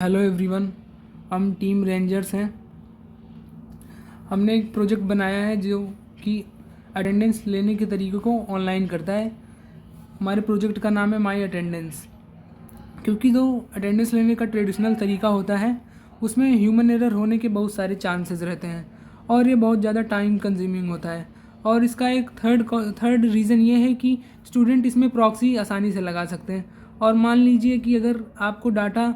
Hello everyone, हम team rangers हैं। हमने एक प्रोजेक्ट बनाया है जो कि अटेंडेंस लेने के तरीके को ऑनलाइन करता है। हमारे प्रोजेक्ट का नाम है माई अटेंडेंस। क्योंकि जो अटेंडेंस लेने का ट्रेडिशनल तरीका होता है उसमें ह्यूमन एरर होने के बहुत सारे चांसेस रहते हैं और ये बहुत ज़्यादा टाइम कंज्यूमिंग होता है। और इसका एक थर्ड रीज़न ये है कि स्टूडेंट इसमें प्रॉक्सी आसानी से लगा सकते हैं। और मान लीजिए कि अगर आपको डाटा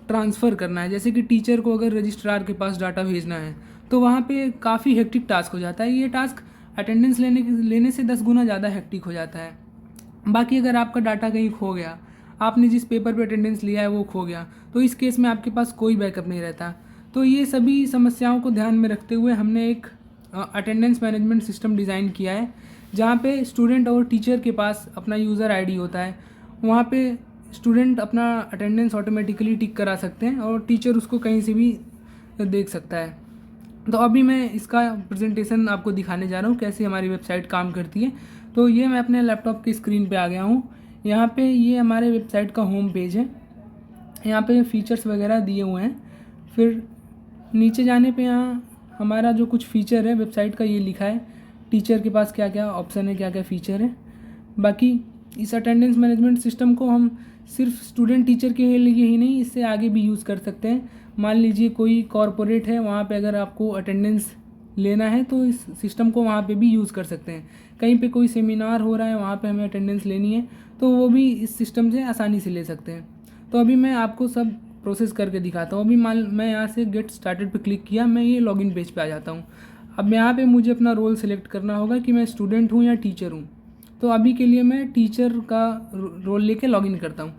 ट्रांसफ़र करना है, जैसे कि टीचर को अगर रजिस्ट्रार के पास डाटा भेजना है, तो वहाँ पे काफ़ी हेक्टिक टास्क हो जाता है। ये टास्क अटेंडेंस लेने से 10 गुना ज़्यादा हेक्टिक हो जाता है। बाकी अगर आपका डाटा कहीं खो गया, आपने जिस पेपर पे अटेंडेंस लिया है वो खो गया, तो इस केस में आपके पास कोई बैकअप नहीं रहता। तो ये सभी समस्याओं को ध्यान में रखते हुए हमने एक अटेंडेंस मैनेजमेंट सिस्टम डिज़ाइन किया है, जहाँ पे स्टूडेंट और टीचर के पास अपना यूज़र आईडी होता है। वहाँ पे स्टूडेंट अपना अटेंडेंस ऑटोमेटिकली टिक करा सकते हैं और टीचर उसको कहीं से भी देख सकता है। तो अभी मैं इसका प्रेजेंटेशन आपको दिखाने जा रहा हूँ कैसे हमारी वेबसाइट काम करती है। तो ये मैं अपने लैपटॉप की स्क्रीन पे आ गया हूँ। यहाँ पे ये हमारे वेबसाइट का होम पेज है। यहाँ पे फीचर्स वगैरह दिए हुए हैं। फिर नीचे जाने पे यहाँ हमारा जो कुछ फीचर है वेबसाइट का ये लिखा है, टीचर के पास क्या क्या ऑप्शन है, क्या क्या फ़ीचर है। बाकी इस अटेंडेंस मैनेजमेंट सिस्टम को हम सिर्फ स्टूडेंट टीचर के लिए ही नहीं, इससे आगे भी यूज़ कर सकते हैं। मान लीजिए कोई कॉरपोरेट है, वहाँ पे अगर आपको अटेंडेंस लेना है तो इस सिस्टम को वहाँ पे भी यूज़ कर सकते हैं। कहीं पे कोई सेमिनार हो रहा है, वहाँ पे हमें अटेंडेंस लेनी है तो वो भी इस सिस्टम से आसानी से ले सकते हैं। तो अभी मैं आपको सब प्रोसेस करके दिखाता हूँ। अभी मैं यहाँ से गेट स्टार्टेड पे क्लिक किया, मैं ये लॉगिन पेज पे आ जाता हूँ। अब यहाँ पे मुझे अपना रोल सेलेक्ट करना होगा कि मैं स्टूडेंट हूँ या टीचर हूँ। तो अभी के लिए मैं टीचर का रोल लेके लॉगिन करता हूँ।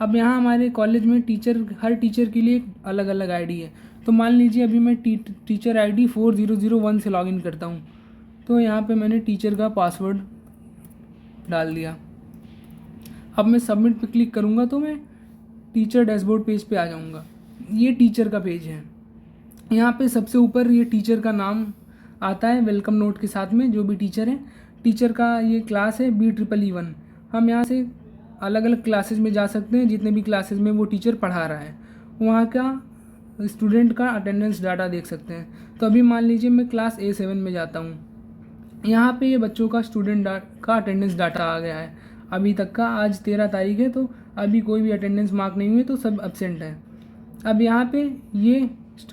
अब यहाँ हमारे कॉलेज में हर टीचर के लिए अलग अलग आईडी है। तो मान लीजिए अभी मैं टीचर आईडी 4001 से लॉगिन करता हूँ। तो यहाँ पे मैंने टीचर का पासवर्ड डाल दिया। अब मैं सबमिट पे क्लिक करूँगा तो मैं टीचर डैशबोर्ड पेज पे आ जाऊँगा। ये टीचर का पेज है। यहाँ पे सबसे ऊपर ये टीचर का नाम आता है वेलकम नोट के साथ में, जो भी टीचर है। टीचर का ये क्लास है BEEE1। हम यहाँ से अलग अलग क्लासेस में जा सकते हैं, जितने भी क्लासेस में वो टीचर पढ़ा रहा है वहाँ का स्टूडेंट का अटेंडेंस डाटा देख सकते हैं। तो अभी मान लीजिए मैं क्लास A7 में जाता हूँ। यहाँ पे ये बच्चों का का अटेंडेंस डाटा आ गया है अभी तक का। आज 13 तारीख है, तो अभी कोई भी अटेंडेंस मार्क नहीं हुई, तो सब एब्सेंट है। अब यहाँ पे ये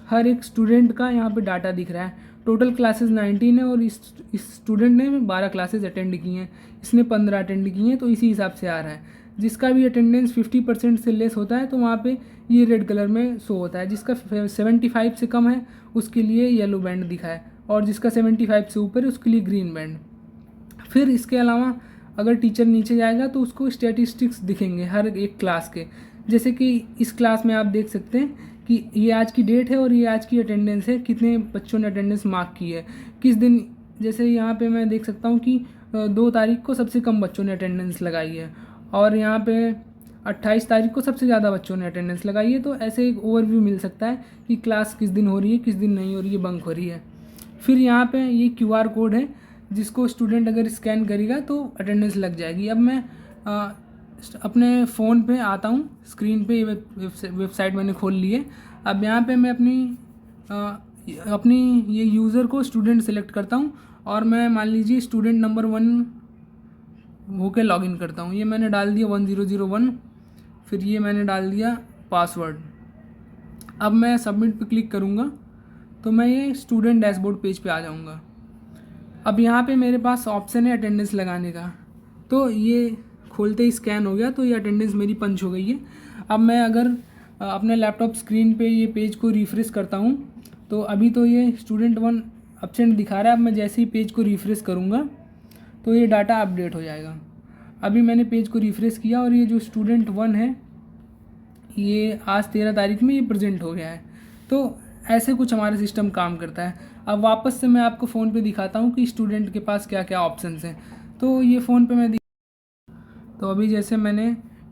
हर एक स्टूडेंट का यहाँ पे डाटा दिख रहा है। टोटल क्लासेस 19 है और इस स्टूडेंट ने 12 क्लासेस अटेंड की हैं, इसने 15 अटेंड की हैं, तो इसी हिसाब से आ रहा है। जिसका भी अटेंडेंस 50% से लेस होता है तो वहाँ पे ये रेड कलर में शो होता है। जिसका 75 से कम है उसके लिए येलो बैंड दिखा है, और जिसका 75 से ऊपर है उसके लिए ग्रीन बैंड। फिर इसके अलावा अगर टीचर नीचे जाएगा तो उसको स्टैटिस्टिक्स दिखेंगे हर एक क्लास के। जैसे कि इस क्लास में आप देख सकते हैं कि ये आज की डेट है और ये आज की अटेंडेंस है, कितने बच्चों ने अटेंडेंस मार्क की है किस दिन। जैसे यहाँ पे मैं देख सकता हूँ कि 2 तारीख को सबसे कम बच्चों ने अटेंडेंस लगाई है, और यहाँ पे 28 तारीख को सबसे ज़्यादा बच्चों ने अटेंडेंस लगाई है। तो ऐसे एक ओवरव्यू मिल सकता है कि क्लास किस दिन हो रही है, किस दिन नहीं हो रही है, बंक हो रही है। फिर यहाँ पे ये QR कोड है, जिसको स्टूडेंट अगर स्कैन करेगा तो अटेंडेंस लग जाएगी। अब मैं अपने फ़ोन पे आता हूँ, स्क्रीन पे वेबसाइट मैंने खोल ली है। अब यहाँ पे मैं अपनी ये यूज़र को स्टूडेंट सेलेक्ट करता हूँ, और मैं मान लीजिए स्टूडेंट नंबर 1 होके लॉगिन करता हूँ। ये मैंने डाल दिया 1001। फिर ये मैंने डाल दिया पासवर्ड। अब मैं सबमिट पे क्लिक करूँगा तो मैं ये स्टूडेंट डैशबोर्ड पेज पे आ जाऊँगा। अब यहाँ पे मेरे पास ऑप्शन है अटेंडेंस लगाने का, तो ये खोलते ही स्कैन हो गया, तो ये अटेंडेंस मेरी पंच हो गई है। अब मैं अगर अपने लैपटॉप स्क्रीन पे ये पेज को रिफ़्रेश करता हूँ तो अभी तो ये स्टूडेंट 1 एब्सेंट दिखा रहा है। अब मैं जैसे ही पेज को रिफ़्रेश करूँगा तो ये डाटा अपडेट हो जाएगा। अभी मैंने पेज को रिफ़्रेश किया और ये जो स्टूडेंट 1 है ये आज 13 तारीख में ये प्रेजेंट हो गया है। तो ऐसे कुछ हमारा सिस्टम काम करता है। अब वापस से मैं आपको फ़ोन पे दिखाता हूँ कि स्टूडेंट के पास क्या क्या ऑप्शंस हैं। तो ये फ़ोन पे तो अभी जैसे मैंने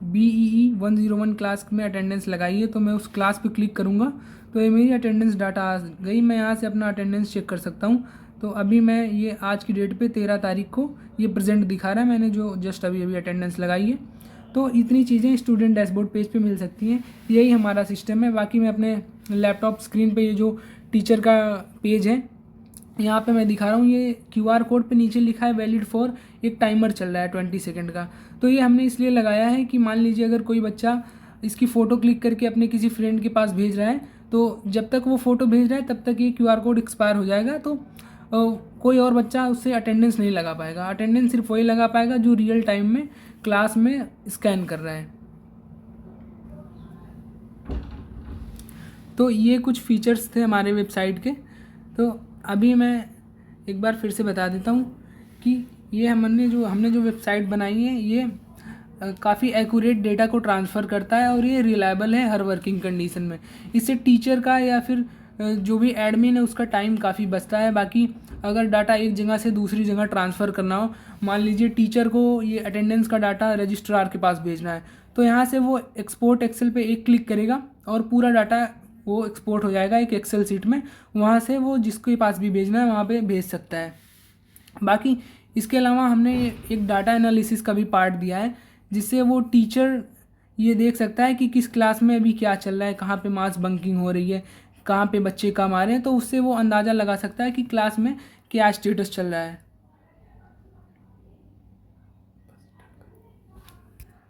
BEE 101 क्लास में अटेंडेंस लगाई है, तो मैं उस क्लास पे क्लिक करूँगा तो ये मेरी अटेंडेंस डाटा आ गई। मैं यहाँ से अपना अटेंडेंस चेक कर सकता हूँ। तो अभी मैं ये आज की डेट पे 13 तारीख को ये प्रेजेंट दिखा रहा है, मैंने जो जस्ट अभी अटेंडेंस लगाई है। तो इतनी चीज़ें स्टूडेंट डैशबोर्ड पेज पे मिल सकती हैं। यही हमारा सिस्टम है। बाकी मैं अपने लैपटॉप स्क्रीन पे ये जो टीचर का पेज है यहाँ पे मैं दिखा रहा हूँ, ये QR कोड पे नीचे लिखा है वैलिड फॉर, एक टाइमर चल रहा है 20 सेकंड का। तो ये हमने इसलिए लगाया है कि मान लीजिए अगर कोई बच्चा इसकी फ़ोटो क्लिक करके अपने किसी फ्रेंड के पास भेज रहा है, तो जब तक वो फ़ोटो भेज रहा है तब तक ये QR कोड एक्सपायर हो जाएगा। तो कोई और बच्चा उससे अटेंडेंस नहीं लगा पाएगा। अटेंडेंस सिर्फ वही लगा पाएगा जो रियल टाइम में क्लास में स्कैन कर रहा है। तो ये कुछ फीचर्स थे हमारे वेबसाइट के। तो अभी मैं एक बार फिर से बता देता हूँ कि ये हमने जो वेबसाइट बनाई है ये काफ़ी एक्यूरेट डेटा को ट्रांसफ़र करता है और ये रिलायबल है हर वर्किंग कंडीशन में। इससे टीचर का या फिर जो भी एडमिन है उसका टाइम काफ़ी बचता है। बाकी अगर डाटा एक जगह से दूसरी जगह ट्रांसफ़र करना हो, मान लीजिए टीचर को ये अटेंडेंस का डाटा रजिस्ट्रार के पास भेजना है, तो यहाँ से वो एक्सपोर्ट एक्सेल पे एक क्लिक करेगा और पूरा डाटा वो एक्सपोर्ट हो जाएगा एक एक्सेल शीट में। वहाँ से वो जिसके पास भी भेजना है वहाँ पे भेज सकता है। बाकी इसके अलावा हमने एक डाटा एनालिसिस का भी पार्ट दिया है, जिससे वो टीचर ये देख सकता है कि किस क्लास में अभी क्या चल रहा है, कहाँ पे मास बंकिंग हो रही है, कहाँ पे बच्चे कम आ रहे हैं। तो उससे वो अंदाज़ा लगा सकता है कि क्लास में क्या स्टेटस चल रहा है।